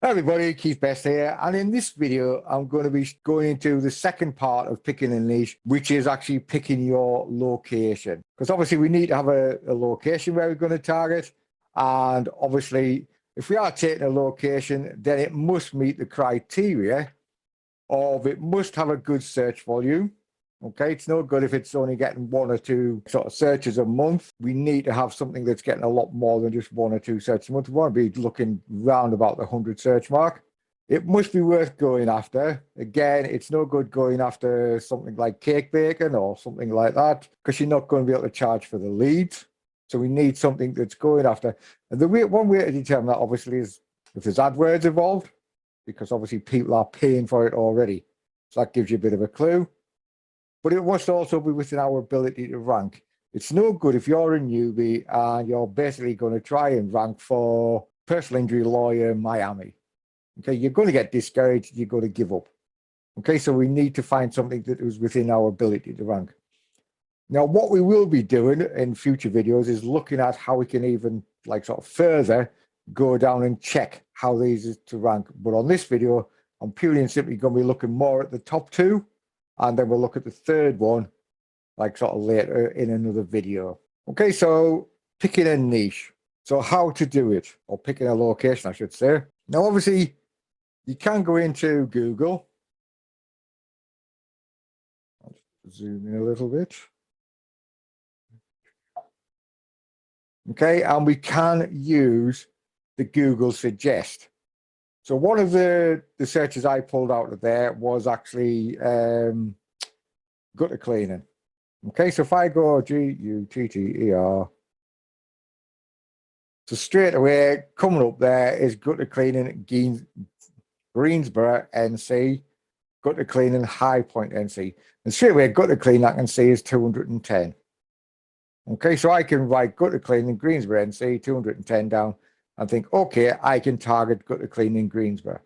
Hi everybody, Keith Best here, and in this video I'm going to be going into the second part of picking a niche, which is actually picking your location. Because obviously we need to have a location where we're going to target, and obviously if we are taking a location, then it must meet the criteria of it must have a good search volume. Okay, it's no good if it's only getting one or two sort of searches a month. We need to have something that's getting a lot more than just one or two searches a month. We want to be looking round about the 100 search mark. It must be worth going after. Again, it's no good going after something like cake baking or something like that, because you're not going to be able to charge for the leads. So we need something that's going after. And one way to determine that obviously is if there's AdWords involved, because obviously people are paying for it already. So that gives you a bit of a clue. But it must also be within our ability to rank. It's no good if you're a newbie and you're basically going to try and rank for personal injury lawyer Miami. Okay, you're going to get discouraged, you're going to give up. Okay, so we need to find something that is within our ability to rank. Now, what we will be doing in future videos is looking at how we can even like sort of further go down and check how these is to rank. But on this video, I'm purely and simply going to be looking more at the top two, and then we'll look at the third one like sort of later in another video. Okay, so picking a niche. So how to do it, or picking a location, I should say. Now, obviously, you can go into Google. I'll zoom in a little bit. Okay, and we can use the Google Suggest. So one of the searches I pulled out of there was actually gutter cleaning. Okay, so if I go Gutter, so straight away coming up there is gutter cleaning Greensboro, NC, gutter cleaning High Point, NC, and straight away gutter cleaning I can see is 210. Okay, so I can write gutter cleaning Greensboro, NC, 210 down, and think, okay, I can target gutter cleaning Greensboro.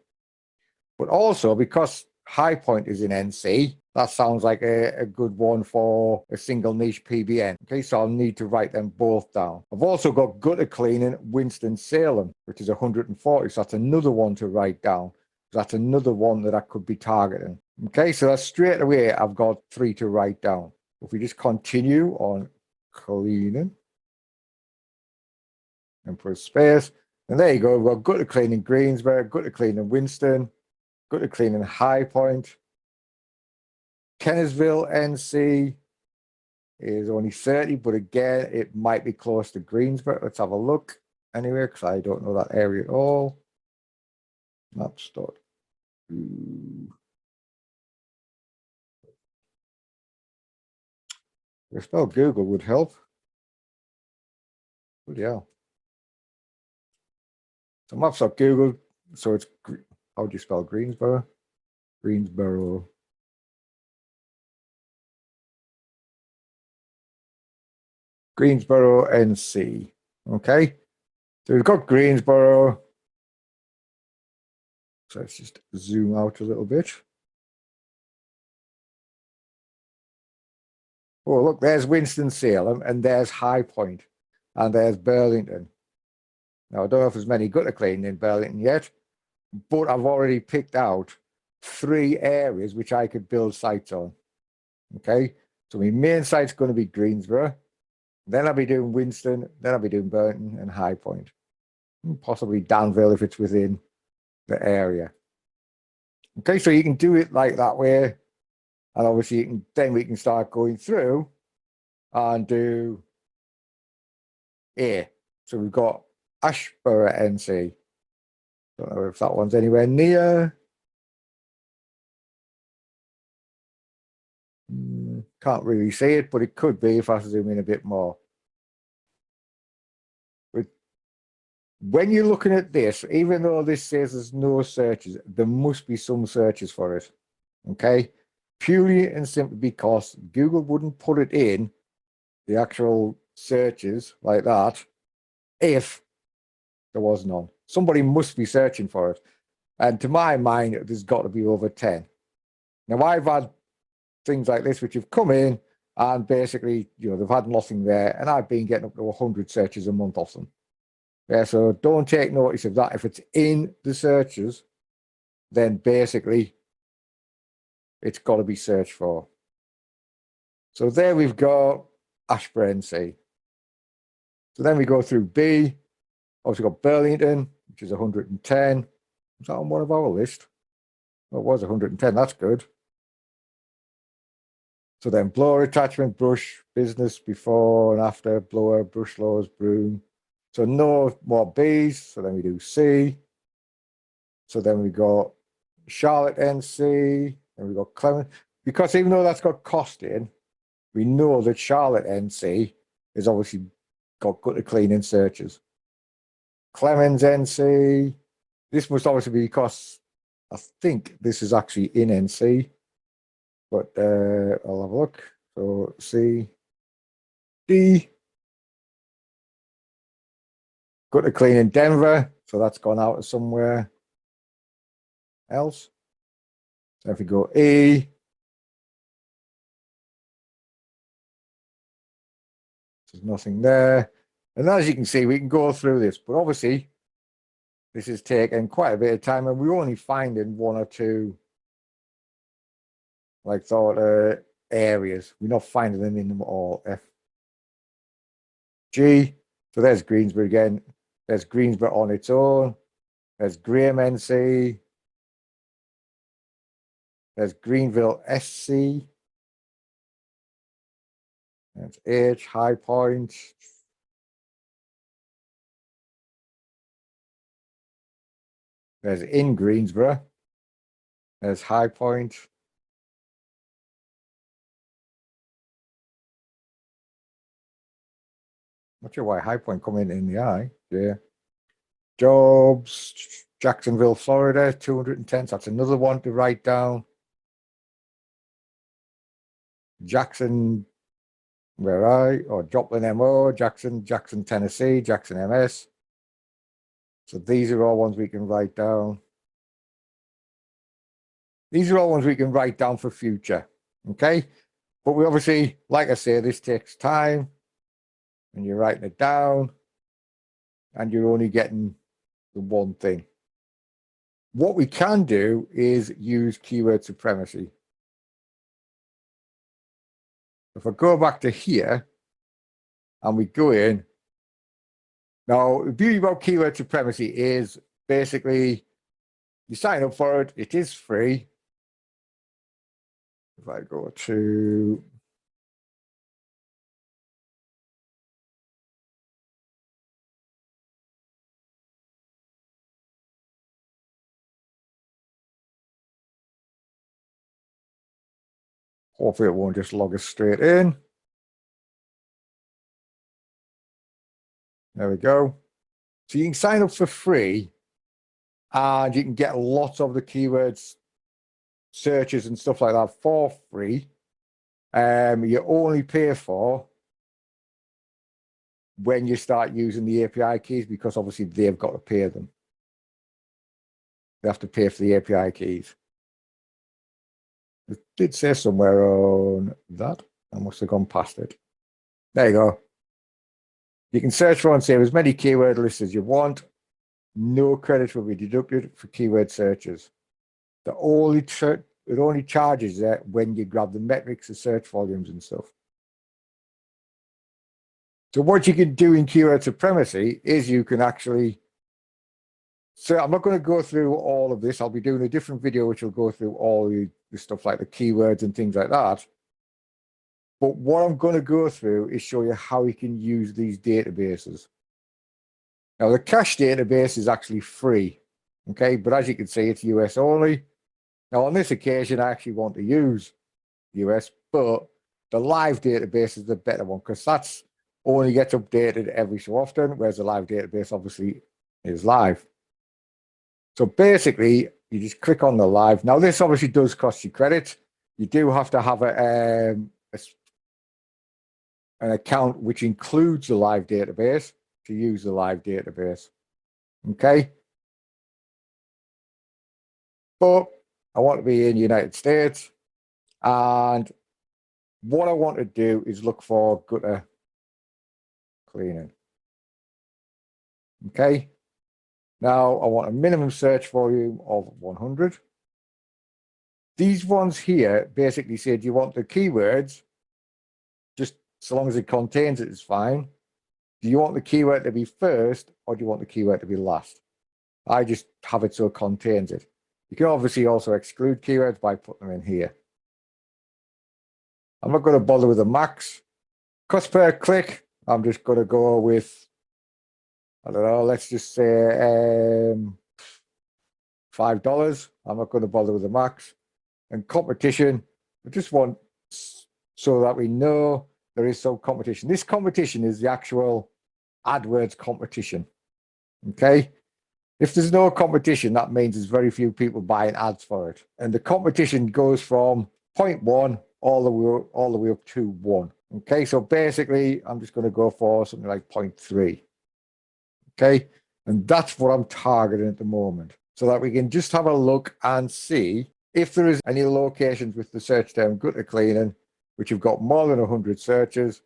But also because High Point is in NC, that sounds like a good one for a single niche PBN. Okay, so I'll need to write them both down. I've also got gutter cleaning Winston-Salem, which is 140. So that's another one to write down. That's another one that I could be targeting. Okay, so that's straight away, I've got 3 to write down. If we just continue on cleaning and put a space, and there you go. We've got gutter cleaning Greensboro, gutter cleaning Winston, gutter cleaning High Point. Kennersville, NC is only 30, but again, it might be close to Greensboro. Let's have a look anyway, because I don't know that area at all. Maps. If spell Google would help. But yeah. So maps.google. So it's, how do you spell Greensboro? Greensboro. Greensboro, NC. Okay. So we've got Greensboro. So let's just zoom out a little bit. Oh, look, there's Winston-Salem, and there's High Point, and there's Burlington. Now, I don't know if there's many gutter cleaning in Burlington yet, but I've already picked out 3 areas which I could build sites on. Okay, so my main site's going to be Greensboro, then I'll be doing Winston, then I'll be doing Burlington and High Point, and possibly Danville if it's within the area. Okay, so you can do it like that way, and obviously you can, then we can start going through and do A. So we've got Ashborough, NC. Don't know if that one's anywhere near. Can't really see it, but it could be if I zoom in a bit more. But when you're looking at this, even though this says there's no searches, there must be some searches for it. Okay, purely and simply because Google wouldn't put it in the actual searches like that if there was none. Somebody must be searching for it. And to my mind, there's got to be over 10. Now, I've had things like this which have come in and basically, they've had nothing there, and I've been getting up to 100 searches a month off them. Yeah, so don't take notice of that. If it's in the searches, then basically it's got to be searched for. So there we've got Ashburn NC. So then we go through B. Obviously got Burlington, which is 110. Is that on one of our list? Well, it was 110. That's good. So then blower attachment, brush, business before and after, blower, brush loads, broom. So no more Bs. So then we do C. So then we got Charlotte NC, and we got Clement. Because even though that's got cost in, we know that Charlotte NC is obviously got gutter cleaning searches. Clemens NC. This must obviously be because I think this is actually in NC. But I'll have a look. So C, D. Gutter clean in Denver. So that's gone out of somewhere else. So if we go E, there's nothing there. And as you can see, we can go through this, but obviously this is taking quite a bit of time and we're only finding one or two like areas. We're not finding them in them all. F, G. So there's Greensboro again. There's Greensboro on its own. There's Graham NC. There's Greenville SC. That's H, High Point. There's in Greensboro. There's High Point. Not sure why High Point come in the eye. Yeah. Jobs, Jacksonville, Florida, 210. So that's another one to write down. Jackson, where or Joplin MO, Jackson, Tennessee, Jackson MS. So these are all ones we can write down. These are all ones we can write down for future. Okay. But we obviously, like I say, this takes time and you're writing it down and you're only getting the one thing. What we can do is use keyword supremacy. If I go back to here and we go in, now the beauty about keyword supremacy is basically you sign up for it, it is free. If I go to hopefully it won't just log us straight in. There we go. So you can sign up for free and you can get lots of the keywords searches and stuff like that for free. You only pay for when you start using the API keys because obviously they've got to pay them. They have to pay for the API keys. It did say somewhere on that. I must have gone past it. There you go. You can search for and save as many keyword lists as you want. No credit will be deducted for keyword searches. It only charges that when you grab the metrics of search volumes and stuff. So what you can do in keyword supremacy is you can actually, so I'm not going to go through all of this. I'll be doing a different video which will go through all the stuff like the keywords and things like that. But what I'm going to go through is show you how you can use these databases. Now the cache database is actually free, okay? But as you can see, it's US only. Now on this occasion, I actually want to use US, but the live database is the better one because that's only gets updated every so often, whereas the live database obviously is live. So basically, you just click on the live. Now, this obviously does cost you credits. You do have to have an account which includes the live database to use the live database. Okay. But I want to be in the United States. And what I want to do is look for gutter cleaning. Okay. Now I want a minimum search volume of 100. These ones here basically say, do you want the keywords, just so long as it contains it is fine. Do you want the keyword to be first, or do you want the keyword to be last? I just have it so it contains it. You can obviously also exclude keywords by putting them in here. I'm not going to bother with the max. Cost per click, I'm just going to go with, I don't know, let's just say $5. I'm not going to bother with the max. And competition, I just want so that we know there is some competition. This competition is the actual AdWords competition. Okay. If there's no competition, that means there's very few people buying ads for it. And the competition goes from 0.1 all the way up to 1. Okay, so basically, I'm just going to go for something like 0.3. Okay, and that's what I'm targeting at the moment, so that we can just have a look and see if there is any locations with the search term gutter cleaning, which have got more than 100 searches,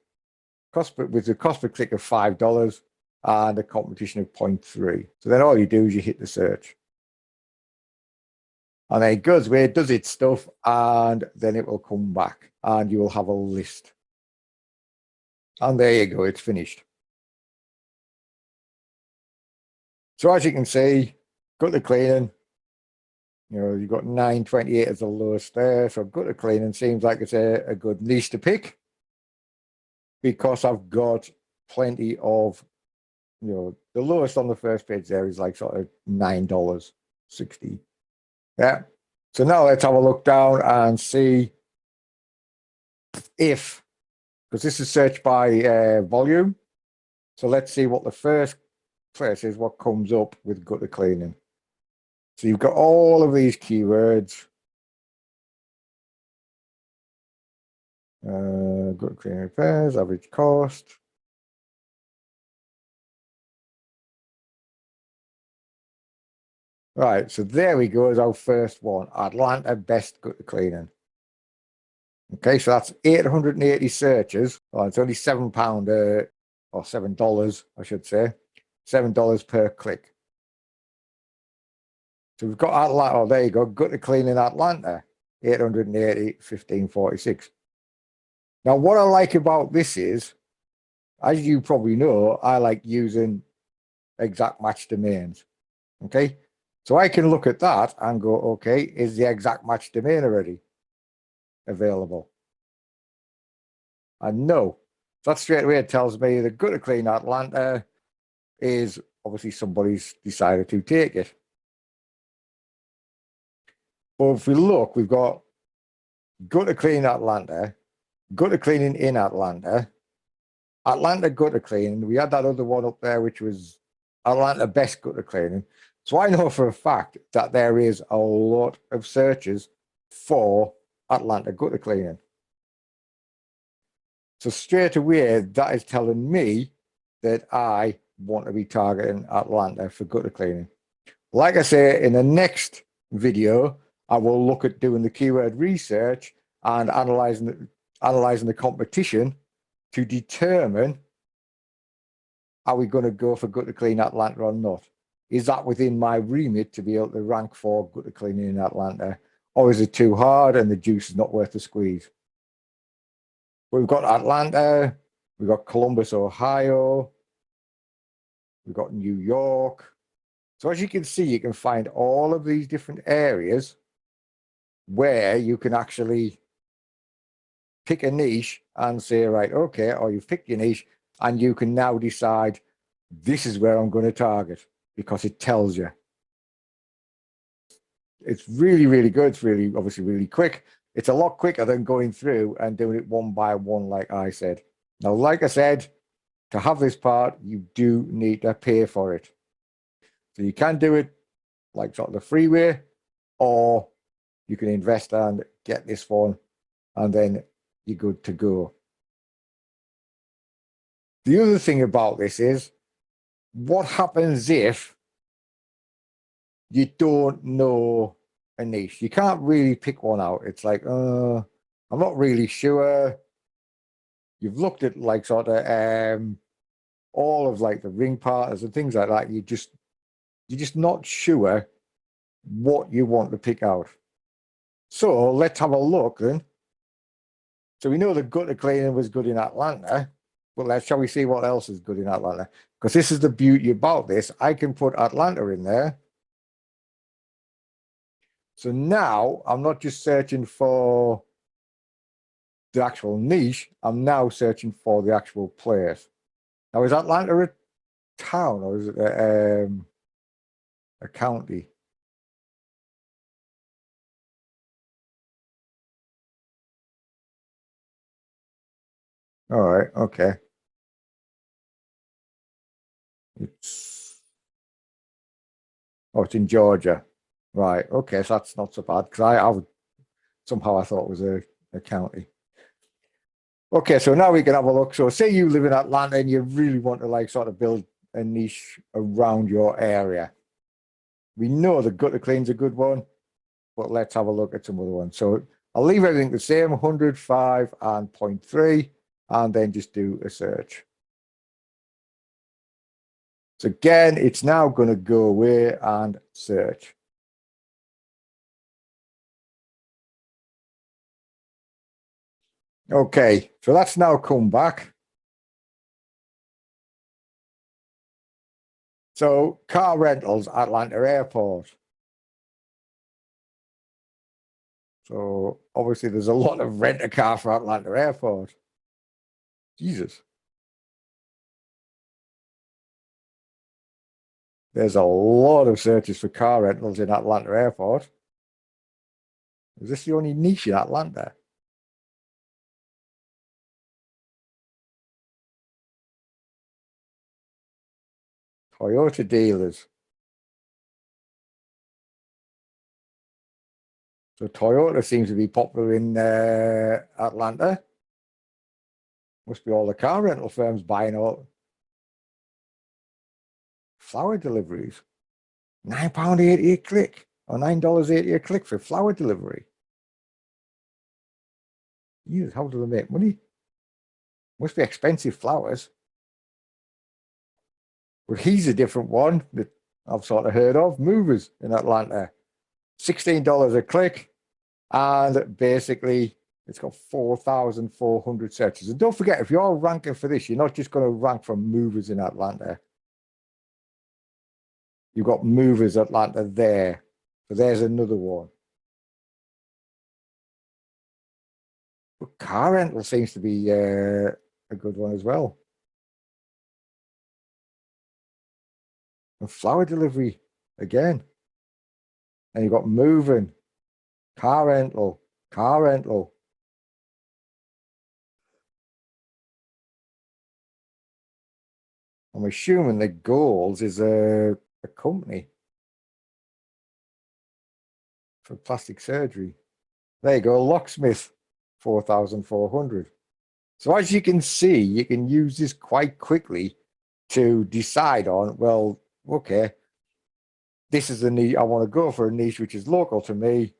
with the cost per click of $5 and a competition of 0.3. So then all you do is you hit the search. And then it goes away, it does its stuff, and then it will come back and you will have a list. And there you go, it's finished. So as you can see, gutter cleaning, you've got 928 as the lowest there. So gutter cleaning seems like it's a good niche to pick, because I've got plenty of, the lowest on the first page there is like sort of $9.60. Yeah. So now let's have a look down and see if, because this is searched by volume. So let's see what the first place is, what comes up with gutter cleaning. So you've got all of these keywords. Gutter cleaning repairs, average cost. Right, so there we go, is our first one, Atlanta best gutter cleaning. Okay, so that's 880 searches. Oh, it's only £7 or $7, I should say. $7 per click. So we've got Atlanta, oh, there you go, gutter cleaning Atlanta, 880, 1546. Now, what I like about this is, as you probably know, I like using exact match domains. Okay, so I can look at that and go, okay, is the exact match domain already available? And no, that straight away tells me the gutter clean Atlanta is obviously somebody's decided to take it. But if we look, we've got gutter clean Atlanta, gutter cleaning in Atlanta, Atlanta gutter cleaning. We had that other one up there, which was Atlanta best gutter cleaning. So I know for a fact that there is a lot of searches for Atlanta gutter cleaning. So straight away, that is telling me that I want to be targeting Atlanta for gutter cleaning. Like I say, in the next video, I will look at doing the keyword research and analyzing the competition to determine, are we going to go for gutter clean Atlanta or not? Is that within my remit to be able to rank for gutter cleaning in Atlanta? Or is it too hard and the juice is not worth the squeeze? We've got Atlanta, we've got Columbus, Ohio, we've got New York. So as you can see, you can find all of these different areas where you can actually pick a niche and say, right, okay, or you've picked your niche and you can now decide, this is where I'm going to target, because it tells you. It's really, really good. It's really, obviously, really quick. It's a lot quicker than going through and doing it one by one, like I said. Now, like I said, to have this part, you do need to pay for it. So you can do it like sort of the freeway, or you can invest and get this one, and then you're good to go. The other thing about this is, what happens if you don't know a niche? You can't really pick one out. It's like, I'm not really sure. You've looked at like sort of all of like the ring partners and things like that, you're just not sure what you want to pick out. So let's have a look then. So we know the gutter cleaning was good in Atlanta, but shall we see what else is good in Atlanta? Because this is the beauty about this. I can put Atlanta in there. So now I'm not just searching for the actual niche, I'm now searching for the actual place. Now, is Atlanta a town or is it a county? All right, okay. It's it's in Georgia. Right, okay, so that's not so bad because I somehow I thought it was a county. Okay, so now we can have a look. So say you live in Atlanta and you really want to like sort of build a niche around your area. We know the gutter clean's a good one, but let's have a look at some other ones. So I'll leave everything the same, 105 and 0.3, and then just do a search. So again, it's now going to go away and search. Okay, so that's now come back. So car rentals, Atlanta Airport. So obviously there's a lot of rent a car for Atlanta Airport. Jesus. There's a lot of searches for car rentals in Atlanta Airport. Is this the only niche in Atlanta? Toyota dealers. So Toyota seems to be popular in Atlanta. Must be all the car rental firms buying all flower deliveries. £9.80 a click or $9.80 a click for flower delivery. Jesus, how do they make money? Must be expensive flowers. But he's a different one that I've sort of heard of. Movers in Atlanta. $16 a click. And basically, it's got 4,400 searches. And don't forget, if you're ranking for this, you're not just going to rank for movers in Atlanta. You've got movers Atlanta there. So there's another one. But car rental seems to be a good one as well. And flower delivery again. And you've got moving, car rental, car rental. I'm assuming the Goals is a company for plastic surgery. There you go, locksmith, 4,400. So as you can see, you can use this quite quickly to decide on, well, okay, this is the niche. I want to go for a niche which is local to me.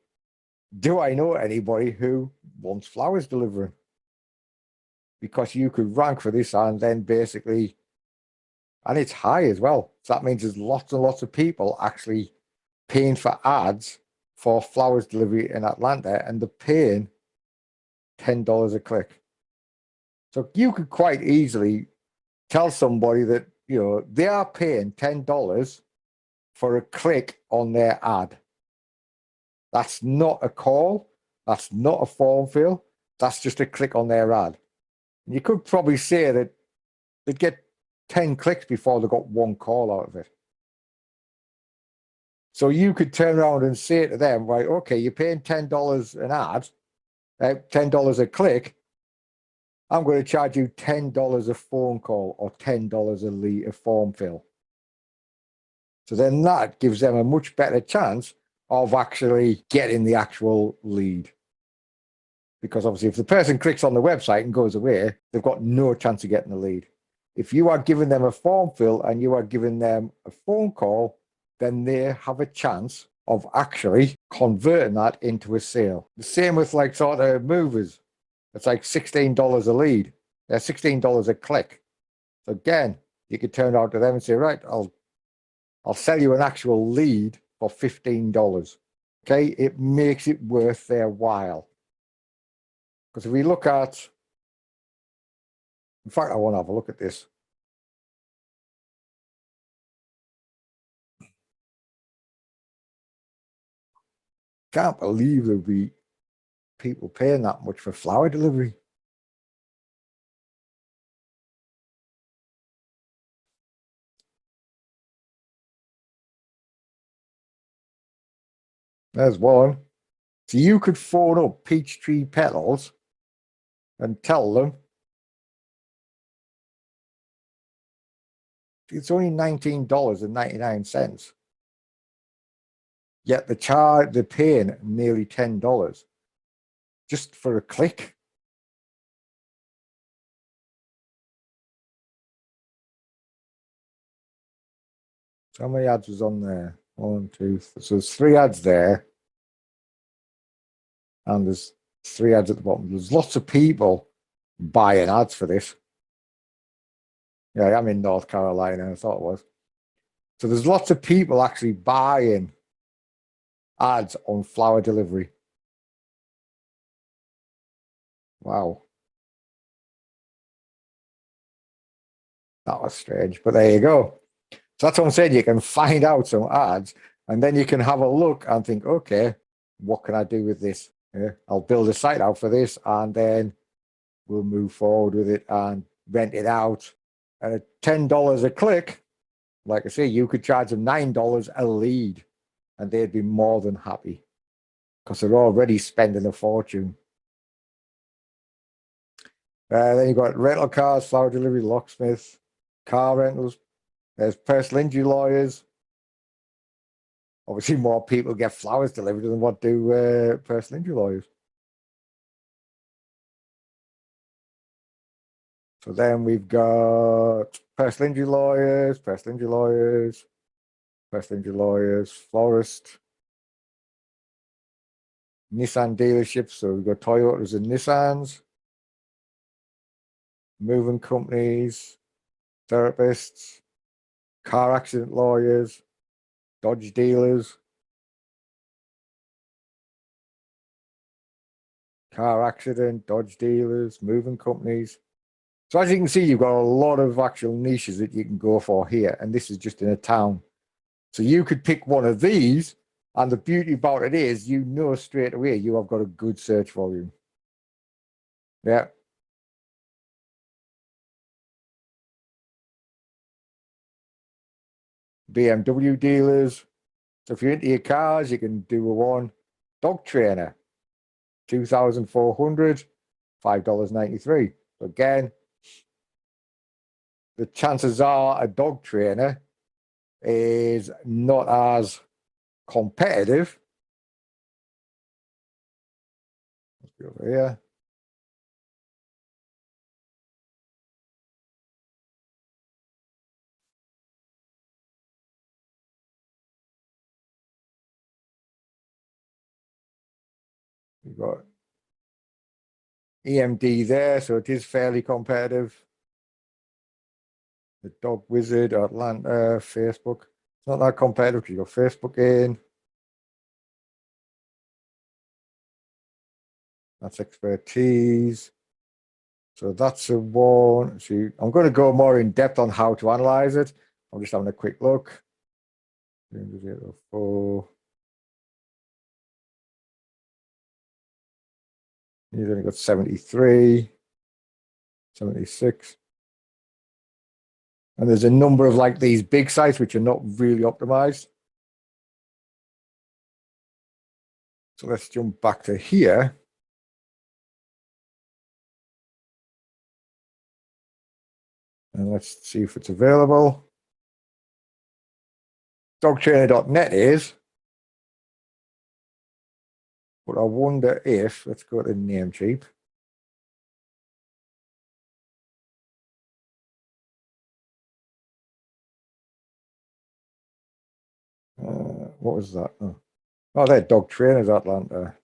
Do I know anybody who wants flowers delivering? Because you could rank for this and then basically, and it's high as well. So that means there's lots and lots of people actually paying for ads for flowers delivery in Atlanta, and they're paying $10 a click. So you could quite easily tell somebody that, you know, they are paying $10 for a click on their ad. That's not a call. That's not a form fill. That's just a click on their ad. And you could probably say that they'd get 10 clicks before they got one call out of it. So you could turn around and say to them, right, okay, you're paying $10 an ad, $10 a click. I'm going to charge you $10 a phone call or $10 a lead, a form fill. So then that gives them a much better chance of actually getting the actual lead. Because obviously, if the person clicks on the website and goes away, they've got no chance of getting the lead. If you are giving them a form fill and you are giving them a phone call, then they have a chance of actually converting that into a sale. The same with like sort of movers. It's like $16 a lead. $16 a click. So again, you could turn around to them and say, right, I'll sell you an actual lead for $15. Okay, it makes it worth their while. Because if we look at, in fact, I want to have a look at this. Can't believe there'll be people paying that much for flower delivery. There's one. So you could phone up Peachtree Petals and tell them it's only $19.99. Yet they're paying nearly $10 just for a click. So how many ads was on there? 1, 2, 3. So there's 3 ads there. And there's 3 ads at the bottom. There's lots of people buying ads for this. Yeah, I'm in North Carolina. I thought it was. So there's lots of people actually buying ads on flower delivery. Wow. That was strange, but there you go. So that's what I'm saying. You can find out some ads and then you can have a look and think, okay, what can I do with this? Yeah, I'll build a site out for this and then we'll move forward with it and rent it out. And at $10 a click, like I say, you could charge them $9 a lead and they'd be more than happy because they're already spending a fortune. Then you've got rental cars, flower delivery, locksmiths, car rentals. There's personal injury lawyers. Obviously, more people get flowers delivered than what do personal injury lawyers. So then we've got personal injury lawyers, florist, Nissan dealerships. So we've got Toyotas and Nissans, moving companies, therapists, car accident lawyers, Dodge dealers, car accident, Dodge dealers, moving companies. So as you can see, you've got a lot of actual niches that you can go for here. And this is just in a town. So you could pick one of these. And the beauty about it is, you know straight away you have got a good search volume. Yeah. BMW dealers. So if you're into your cars, you can do a one. Dog trainer, 2,400, $5.93. Again, the chances are a dog trainer is not as competitive. Let's go over here. You've got EMD there, so it is fairly competitive. The Dog Wizard, Atlanta, Facebook. It's not that competitive because you've got Facebook in. That's expertise. So that's a one. See, I'm going to go more in depth on how to analyze it. I'm just having a quick look. 4. You've only got 73, 76. And there's a number of like these big sites which are not really optimized. So let's jump back to here. And let's see if it's available. Dogtrainer.net is. But I wonder if, let's go to Namecheap. What was that? Oh, they're Dog Trainers Atlanta.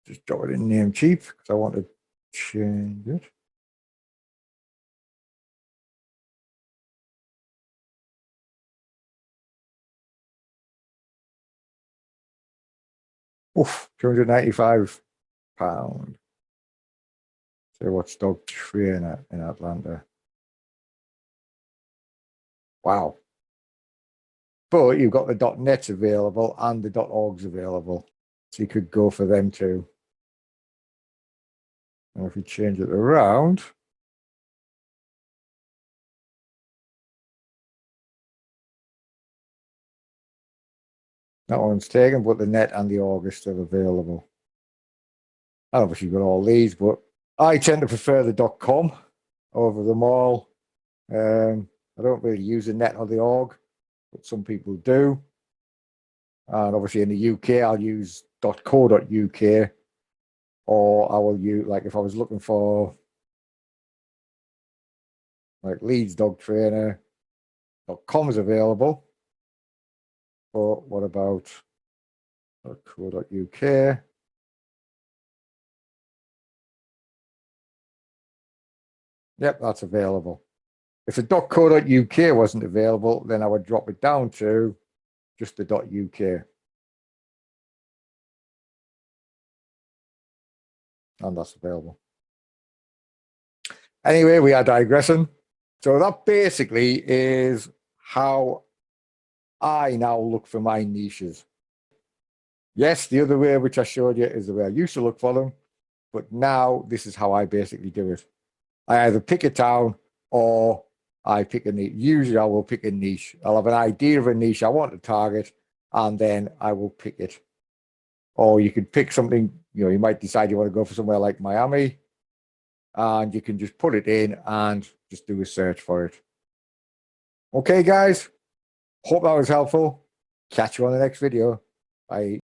Just drop it in Namecheap because I want to change it. Oof, £295. So what's dog trainer in Atlanta? Wow. But you've got the .nets available and the .orgs available. So you could go for them too. And if you change it around, that one's taken, but the net and the org are still available. And obviously you've got all these, but I tend to prefer the .com over them all. I don't really use the net or the org, but some people do. And obviously in the UK, I'll use .co.uk, or I will use, like if I was looking for like Leeds dog trainer, .com is available. But what about .co.uk? Yep, that's available. If the .co.uk wasn't available, then I would drop it down to just the .uk. And that's available. Anyway, we are digressing. So that basically is how I now look for my niches. Yes, the other way, which I showed you, is the way I used to look for them. But now this is how I basically do it. I either pick a town or I pick a niche. Usually I will pick a niche. I'll have an idea of a niche I want to target, and then I will pick it. Or you could pick something, you might decide you want to go for somewhere like Miami, and you can just put it in and just do a search for it. Okay, guys. Hope that was helpful. Catch you on the next video. Bye.